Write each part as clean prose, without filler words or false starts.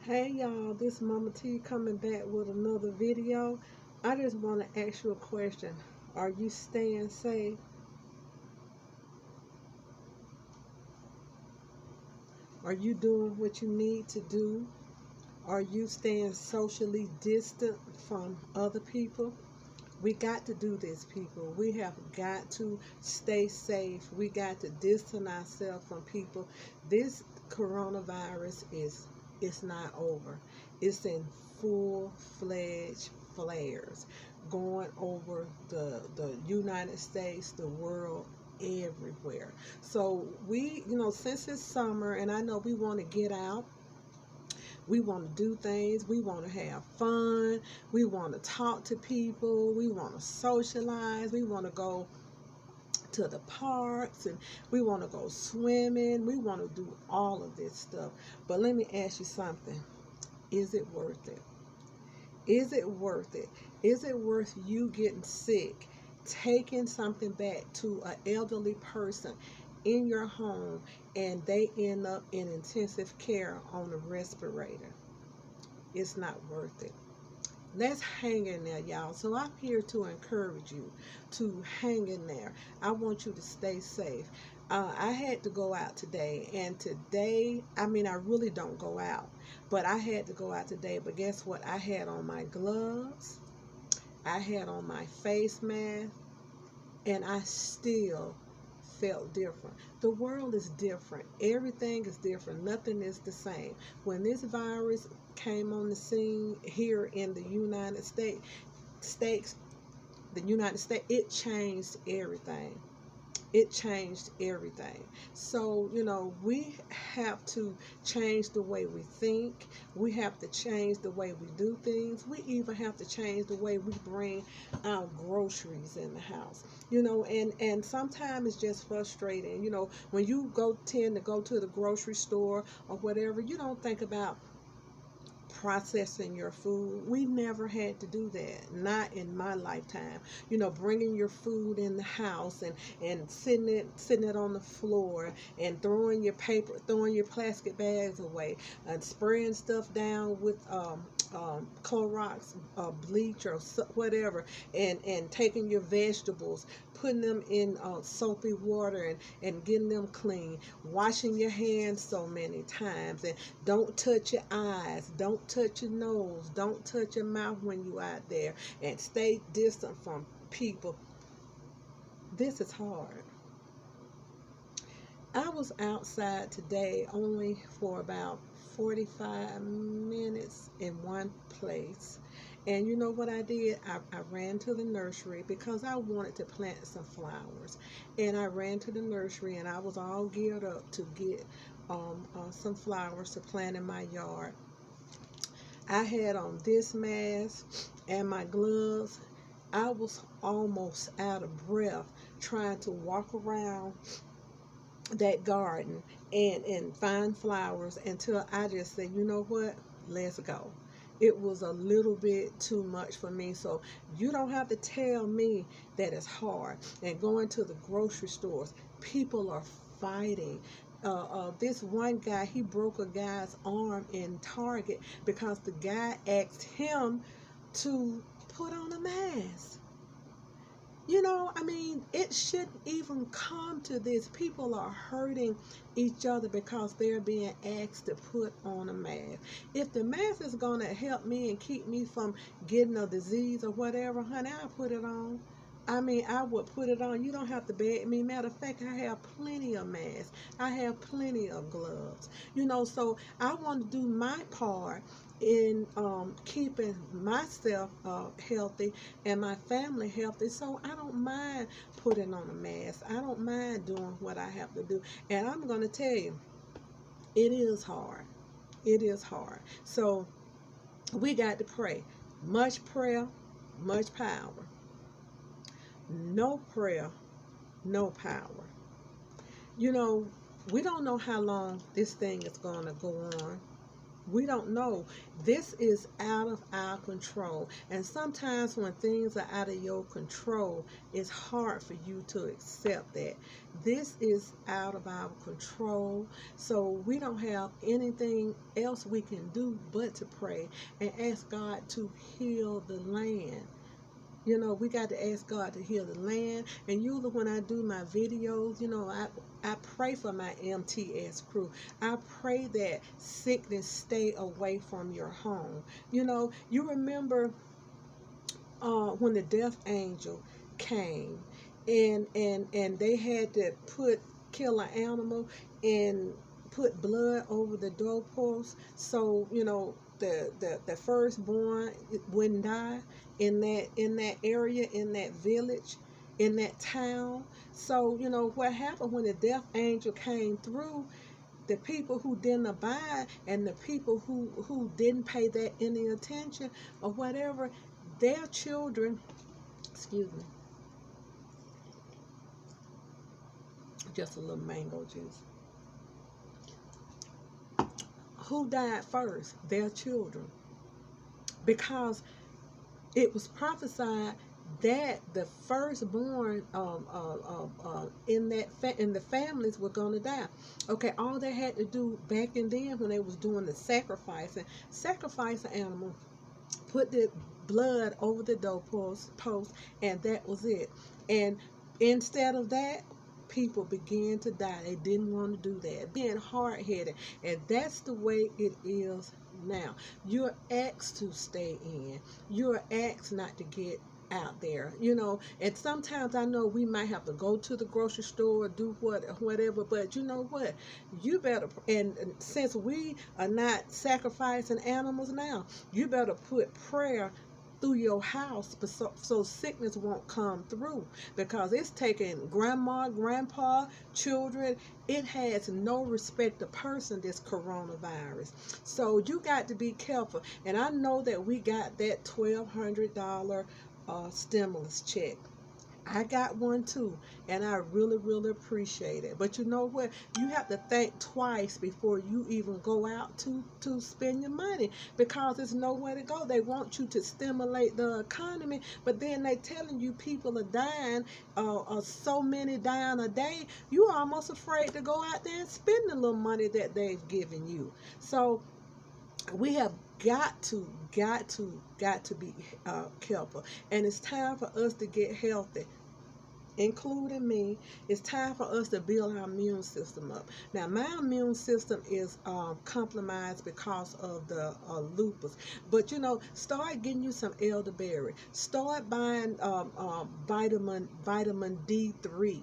Hey y'all, this Mama T coming back with another video. I just want to ask you a question. Are you staying safe? Are you doing what you need to do? Are you staying socially distant from other people? We got to do this, people. We have got to stay safe. We got to distance ourselves from people. This coronavirus is it's not over. It's in full-fledged flares going over the United States, the world, everywhere. So since it's summer and I know we want to get out, we want to do things. We want to have fun. We want to talk to people. We want to socialize. We want to go to the parks and we want to go swimming. We want to do all of this stuff. But let me ask you something. Is it worth it? Is it worth it? Is it worth you getting sick, taking something back to an elderly person in your home, and they end up in intensive care on a respirator? It's not worth it. Let's hang in there, y'all. So I'm here to encourage you to hang in there. I want you to stay safe. I had to go out today, and today, I mean, I really don't go out, but I had to go out today. But guess what? I had on my gloves, I had on my face mask, and I still felt different. The world is different. Everything is different. Nothing is the same. When this virus came on the scene here in the States, the United States, it changed everything. It changed everything. So, we have to change the way we think. We have to change the way we do things. We even have to change the way we bring our groceries in the house. And sometimes it's just frustrating. When you tend to go to the grocery store or whatever, you don't think about processing your food. We never had to do that, not in my lifetime. Bringing your food in the house and sitting it on the floor and throwing your plastic bags away and spraying stuff down with Clorox, bleach or whatever, and taking your vegetables, putting them in soapy water and getting them clean, washing your hands so many times, and don't touch your eyes, don't touch your nose, don't touch your mouth when you out there, and stay distant from people. This is hard. I was outside today only for about 45 minutes in one place. And you know what I did? I ran to the nursery because I wanted to plant some flowers. And I ran to the nursery and I was all geared up to get some flowers to plant in my yard. I had on this mask and my gloves. I was almost out of breath trying to walk around that garden and find flowers until I just said, you know what, let's go. It was a little bit too much for me. So you don't have to tell me that it's hard. And going to the grocery stores, people are fighting. This one guy, he broke a guy's arm in Target because the guy asked him to put on a mask. I mean, it shouldn't even come to this. People are hurting each other because they're being asked to put on a mask. If the mask is going to help me and keep me from getting a disease or whatever, honey, I'll put it on. I mean, I would put it on. You don't have to beg me. Matter of fact, I have plenty of masks. I have plenty of gloves. So I want to do my part in keeping myself healthy and my family healthy. So I don't mind putting on a mask. I don't mind doing what I have to do. And I'm going to tell you, it is hard. It is hard. So we got to pray. Much prayer, much power. No prayer, no power. You know, we don't know how long this thing is going to go on. We don't know. This is out of our control. And sometimes when things are out of your control, it's hard for you to accept that. This is out of our control. So we don't have anything else we can do but to pray and ask God to heal the land. You know, we got to ask God to heal the land. And usually when I do my videos, I pray for my MTS crew. I pray that sickness stay away from your home. You remember when the death angel came, and they had to kill an animal and put blood over the doorpost, so the firstborn wouldn't die in that area, in that village, in that town. So what happened when the death angel came through, the people who didn't abide and the people who didn't pay that any attention or whatever, their children, excuse me, just a little mango juice, who died first? Their children. Because it was prophesied that the firstborn in the families were going to die. Okay, all they had to do back in then when they was doing the sacrifice an animal, put the blood over the doorpost, and that was it. And instead of that, people began to die. They didn't want to do that, being hard-headed, and that's the way it is now. You're asked to stay in. You're asked not to get out there, and sometimes I know we might have to go to the grocery store, do whatever, but you know what, you better, and since we are not sacrificing animals now, you better put prayer through your house, so sickness won't come through, because it's taking grandma, grandpa, children. It has no respect of person, this coronavirus. So you got to be careful. And I know that we got that $1,200 stimulus check. I got one too, and I really, really appreciate it. But you know what? You have to think twice before you even go out to spend your money, because there's nowhere to go. They want you to stimulate the economy, but then they telling you people are dying, so many dying a day. You're almost afraid to go out there and spend the little money that they've given you. So we have got to be careful, and it's time for us to get healthy, including me. It's time for us to build our immune system up. Now, my immune system is compromised because of the lupus. But start getting you some elderberry. Start buying vitamin D3.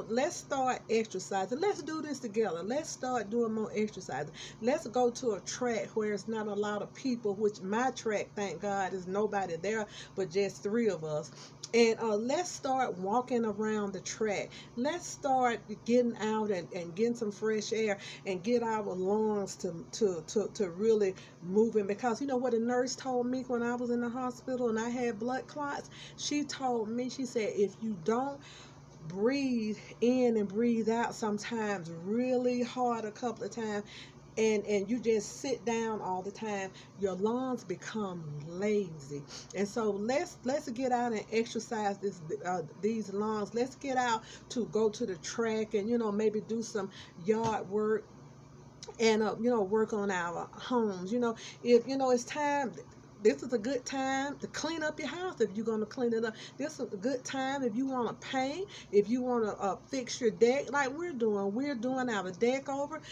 Let's start exercising. Let's do this together. Let's start doing more exercising. Let's go to a track where it's not a lot of people, which my track, thank God, is nobody there but just 3 of us. And let's start walking around the track. Let's start getting out and getting some fresh air and get our lungs to really moving. Because you know what a nurse told me when I was in the hospital and I had blood clots? She told me, she said, if you don't breathe in and breathe out sometimes really hard a couple of times, and you just sit down all the time, your lungs become lazy. And so let's get out and exercise these lungs. Let's get out to go to the track and maybe do some yard work and work on our homes. If it's time, this is a good time to clean up your house. If you're going to clean it up, this is a good time. If you want to paint, if you want to fix your deck like we're doing our deck over.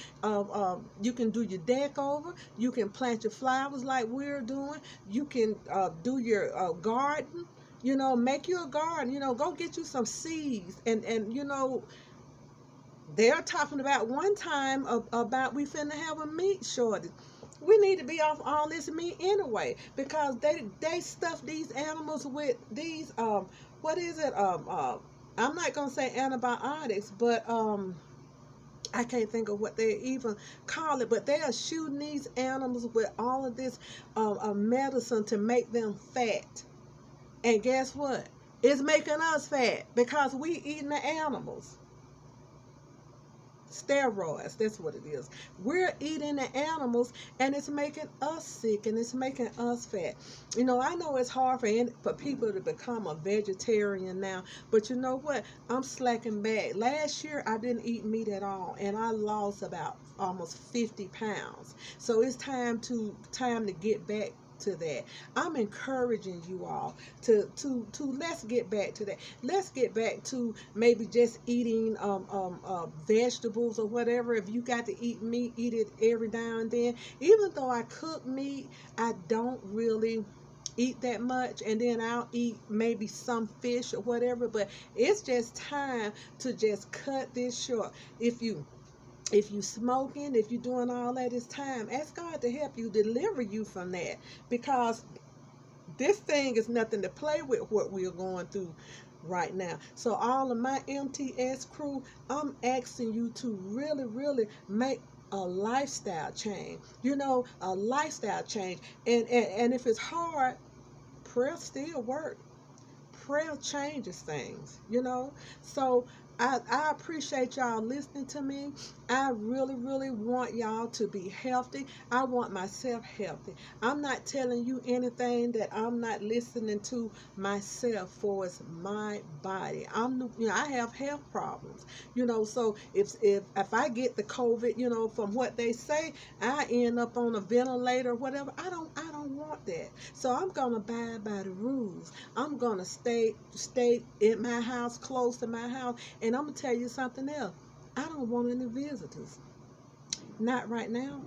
You can do your deck over. You can plant your flowers like we're doing. You can do your garden. Make you a garden. Go get you some seeds. And they're talking about one time about we finna have a meat shortage. We need to be off all this meat anyway, because they stuff these animals with these what is it, I'm not gonna say antibiotics, but I can't think of what they even call it, but they are shooting these animals with all of this medicine to make them fat. And guess what? It's making us fat because we eating the animals. Steroids, that's what it is. We're eating the animals, and it's making us sick, and it's making us fat. I know it's hard for people to become a vegetarian now, but you know what? I'm slacking back. Last year I didn't eat meat at all, and I lost about almost 50 pounds. So it's time to get back to that. I'm encouraging you all to let's get back to that. Let's get back to maybe just eating vegetables or whatever. If you got to eat meat, eat it every now and then. Even though I cook meat, I don't really eat that much, and then I'll eat maybe some fish or whatever, but it's just time to just cut this short. If you smoking, if you doing all that, it's time. Ask God to help you, deliver you from that, because this thing is nothing to play with, what we're going through right now. So all of my MTS crew, I'm asking you to really, really make a lifestyle change. A lifestyle change. And if it's hard, prayer still works. Prayer changes things. So I appreciate y'all listening to me. I really, really want y'all to be healthy. I want myself healthy. I'm not telling you anything that I'm not listening to myself for. It's my body. I have health problems. So if I get the COVID, from what they say, I end up on a ventilator or whatever. I don't want that. So I'm gonna abide by the rules. I'm gonna stay in my house, close to my house. And I'm gonna tell you something else. I don't want any visitors. Not right now.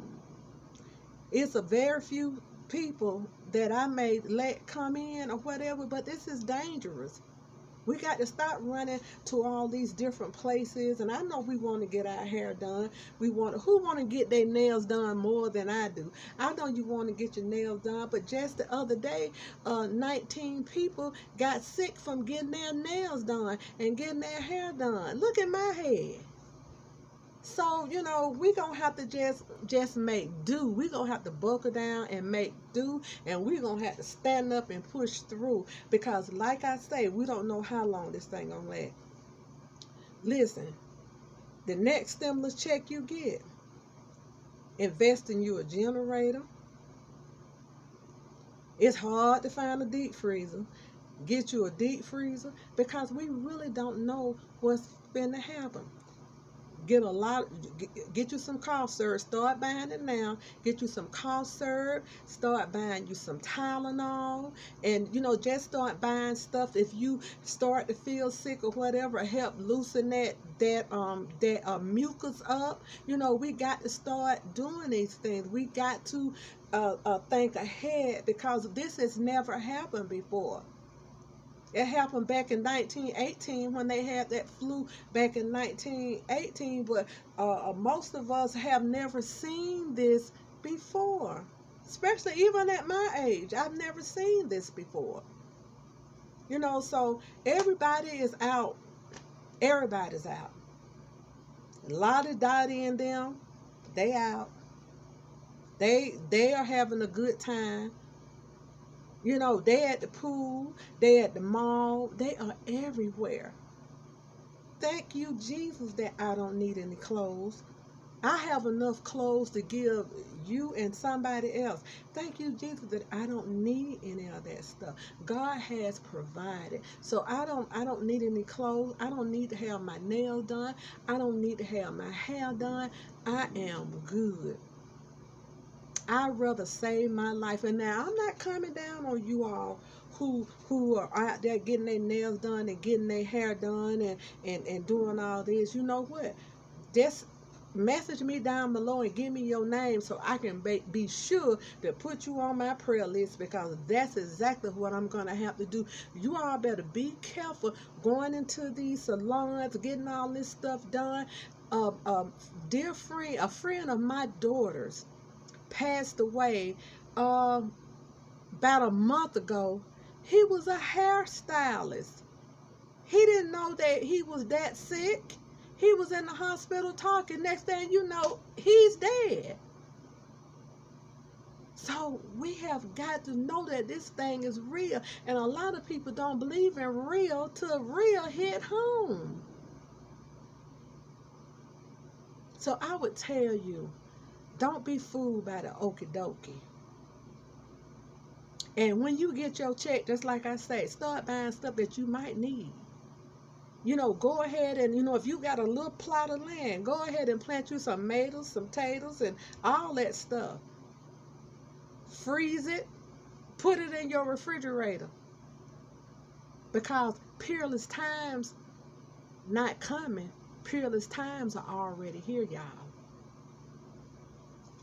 It's a very few people that I may let come in or whatever, but this is dangerous. We got to stop running to all these different places. And I know we want to get our hair done. Who want to get their nails done more than I do? I know you want to get your nails done, but just the other day, 19 people got sick from getting their nails done and getting their hair done. Look at my head. So, we gonna have to just make do. We gonna have to buckle down and make do, and we gonna have to stand up and push through, because like I say, we don't know how long this thing gonna last. Listen, the next stimulus check you get, invest in you a generator. It's hard to find a deep freezer. Get you a deep freezer, because we really don't know what's gonna happen. Get you some cough syrup. Start buying it now. Get you some cough syrup. Start buying you some Tylenol, and just start buying stuff. If you start to feel sick or whatever, help loosen that mucus up. We got to start doing these things. We got to think ahead, because this has never happened before. It happened back in 1918 when they had that flu back in 1918, but most of us have never seen this before, especially even at my age. I've never seen this before. So everybody is out. Everybody's out. Lottie Dottie and them, they out. They are having a good time. They at the pool, they at the mall, they are everywhere. Thank you, Jesus, that I don't need any clothes. I have enough clothes to give you and somebody else. Thank you, Jesus, that I don't need any of that stuff. God has provided. So I don't need any clothes. I don't need to have my nails done. I don't need to have my hair done. I am good. I'd rather save my life. And now I'm not coming down on you all who are out there getting their nails done and getting their hair done and doing all this. You know what? Just message me down below and give me your name, so I can be sure to put you on my prayer list, because that's exactly what I'm going to have to do. You all better be careful going into these salons, getting all this stuff done. A friend of my daughter's passed away about a month ago. He was a hairstylist. He didn't know that he was that sick. He was in the hospital talking. Next thing you know, he's dead. So we have got to know that this thing is real. And a lot of people don't believe in real till real hit home. So I would tell you, don't be fooled by the okie dokie. And when you get your check, just like I say, start buying stuff that you might need. Go ahead and, if you got a little plot of land, go ahead and plant you some tomatoes, some potatoes, and all that stuff. Freeze it, put it in your refrigerator. Because peerless times not coming, peerless times are already here, y'all.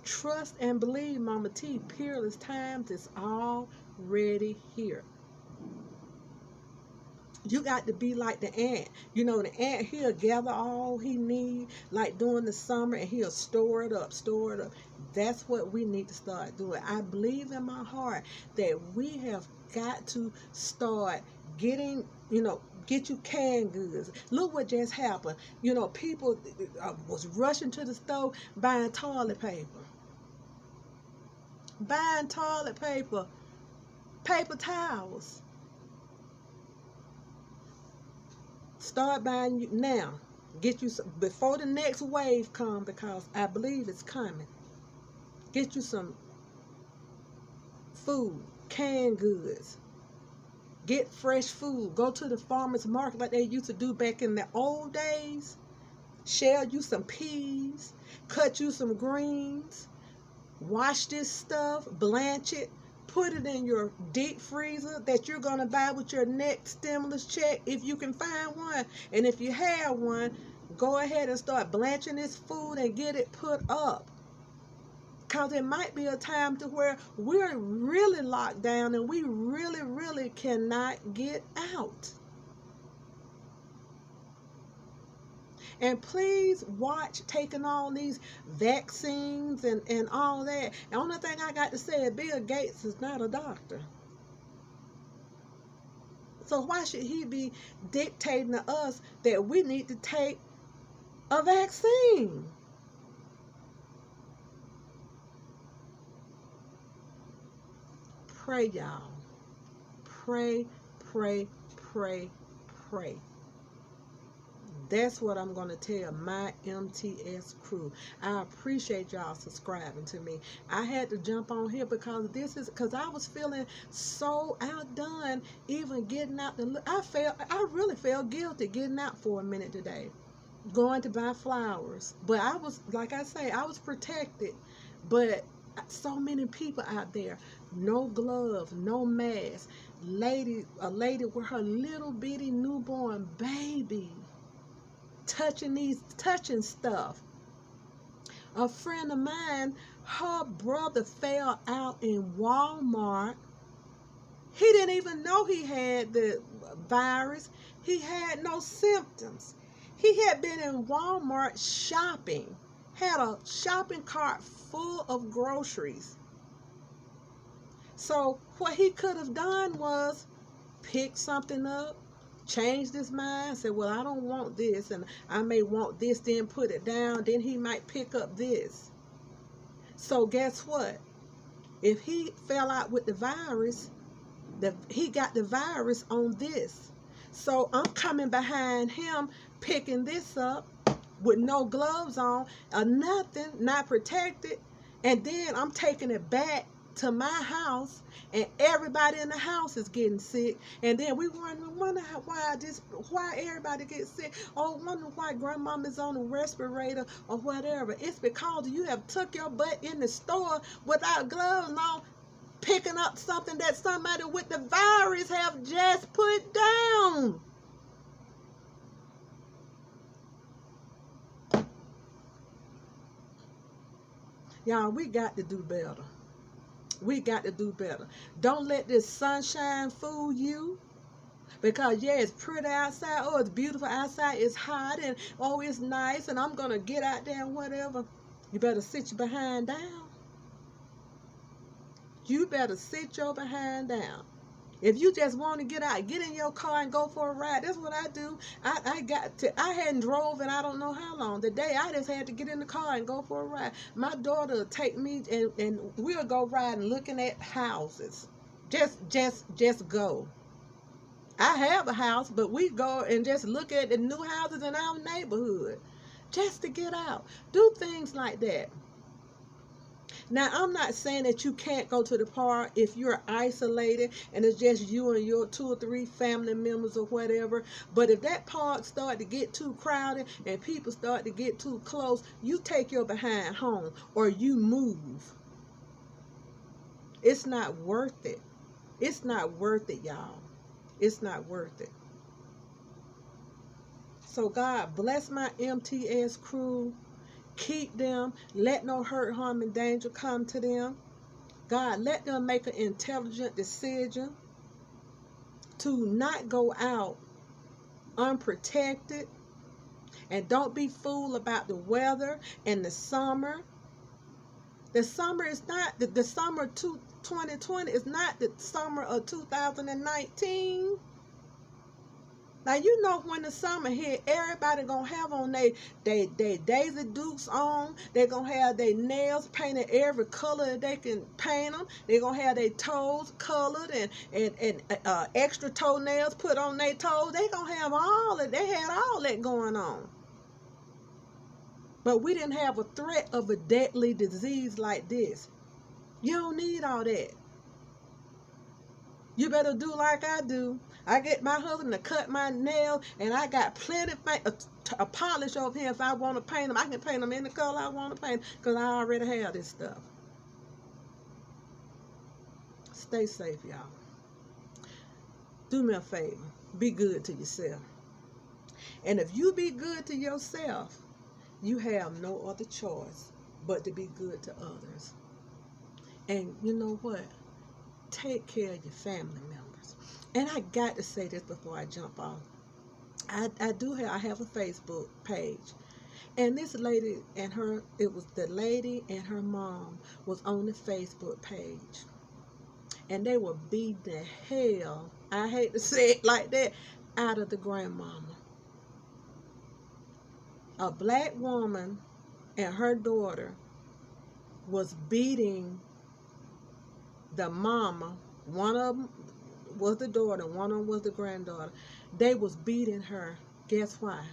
Trust and believe, Mama T, peerless times is already here. You got to be like the ant. The ant, he'll gather all he need, like during the summer, and he'll store it up, store it up. That's what we need to start doing. I believe in my heart that we have got to start getting, get you canned goods. Look what just happened. People was rushing to the store buying toilet paper. Paper towels. Start buying now. Get you some before the next wave comes, because I believe it's coming. Get you some food, canned goods. Get fresh food. Go to the farmer's market like they used to do back in the old days. Shell you some peas. Cut you some greens. Wash this stuff. Blanch it. Put it in your deep freezer that you're going to buy with your next stimulus check, if you can find one. And if you have one, go ahead and start blanching this food and get it put up. Because it might be a time to where we're really locked down and we really, really cannot get out. And please watch taking all these vaccines and all that. The only thing I got to say is Bill Gates is not a doctor. So why should he be dictating to us that we need to take a vaccine? Pray, y'all. Pray, pray, pray, pray. That's what I'm going to tell my MTS crew. I appreciate y'all subscribing to me. I had to jump on here because I was feeling so outdone even getting out. I really felt guilty getting out for a minute today, going to buy flowers. But I was, like I say, I was protected. But so many people out there, no gloves, no mask. A lady with her little bitty newborn baby, touching stuff. A friend of mine, her brother fell out in Walmart. He didn't even know he had the virus. He had no symptoms. He had been in Walmart shopping, had a shopping cart full of groceries. So what he could have done was pick something up, changed his mind, said, well, I don't want this, and I may want this, then put it down, then he might pick up this. So guess what? If he fell out with the virus, he got the virus on this. So I'm coming behind him, picking this up with no gloves on or nothing, not protected, and then I'm taking it back to my house, and everybody in the house is getting sick. And then we wonder why everybody gets sick. Oh, wonder why grandmama's on a respirator or whatever. It's because you have took your butt in the store without gloves on, picking up something that somebody with the virus have just put down. Y'all, we got to do better. We got to do better. Don't let this sunshine fool you. Because, yeah, it's pretty outside. Oh, it's beautiful outside. It's hot. And, oh, it's nice. And I'm going to get out there and whatever. You better sit your behind down. You better sit your behind down. If you just want to get out, get in your car and go for a ride. That's what I do. I hadn't drove in I don't know how long. Today I just had to get in the car and go for a ride. My daughter will take me and we'll go riding, looking at houses. Just go. I have a house, but we go and just look at the new houses in our neighborhood. just to get out. Do things like that. Now, I'm not saying that you can't go to the park if you're isolated and it's just you and your 2 or 3 family members or whatever. But if that park start to get too crowded and people start to get too close, you take your behind home or you move. It's not worth it. It's not worth it, y'all. It's not worth it. So God bless my MTS crew. Keep them. Let no hurt, harm, and danger come to them. God, let them make an intelligent decision to not go out unprotected. And don't be fooled about the weather and the summer. The summer is not the summer of 2020 is not the summer of 2019. Now, you know, when the summer hit, everybody gonna have on they Daisy Dukes on. They gonna have their nails painted every color that they can paint them. They gonna have their toes colored and extra toenails put on their toes. They gonna have all that. They had all that going on. But we didn't have a threat of a deadly disease like this. You don't need all that. You better do like I do. I get my husband to cut my nails, and I got plenty of polish over here. If I want to paint them, I can paint them in the color I want to paint because I already have this stuff. Stay safe, y'all. Do me a favor. Be good to yourself. And if you be good to yourself, you have no other choice but to be good to others. And you know what? Take care of your family members. And I got to say this before I jump off. I have a Facebook page. And this lady and the lady and her mom was on the Facebook page. And they were beating the hell, I hate to say it like that, out of the grandmama. A black woman and her daughter was beating the mama. One of them was the daughter, one of them was the granddaughter. They was beating her. Guess why?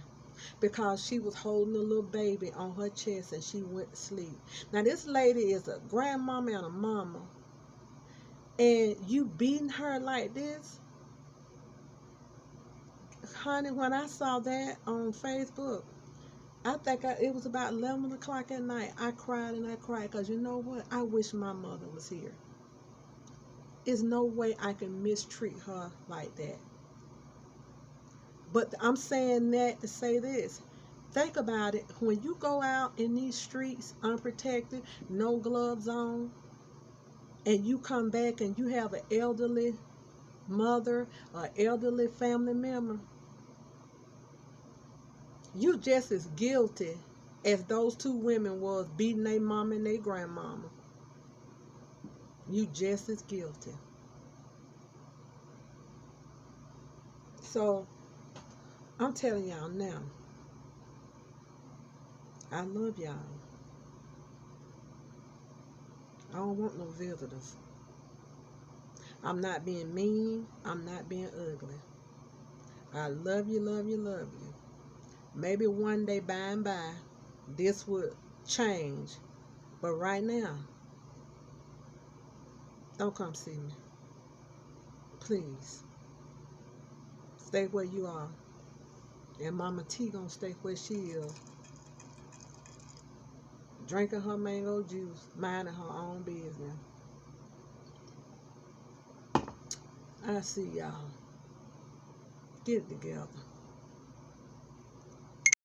Because she was holding a little baby on her chest and she went to sleep. Now, this lady is a grandmama and a mama, and you beating her like this? Honey, when I saw that on Facebook, I think it was about 11 o'clock at night. I cried and I cried because you know what? I wish my mother was here. There's no way I can mistreat her like that. But I'm saying that to say this. Think about it. When you go out in these streets unprotected, no gloves on, and you come back and you have an elderly mother or elderly family member, you just as guilty as those 2 women was beating their mama and their grandmama. You just as guilty. So I'm telling y'all now, I love y'all. I don't want no visitors. I'm not being mean. I'm not being ugly. I love you, love you, love you. Maybe one day by and by, this would change. But right now, don't come see me. Please. Stay where you are. And Mama T gonna stay where she is. Drinking her mango juice, minding her own business. I see y'all. Get it together.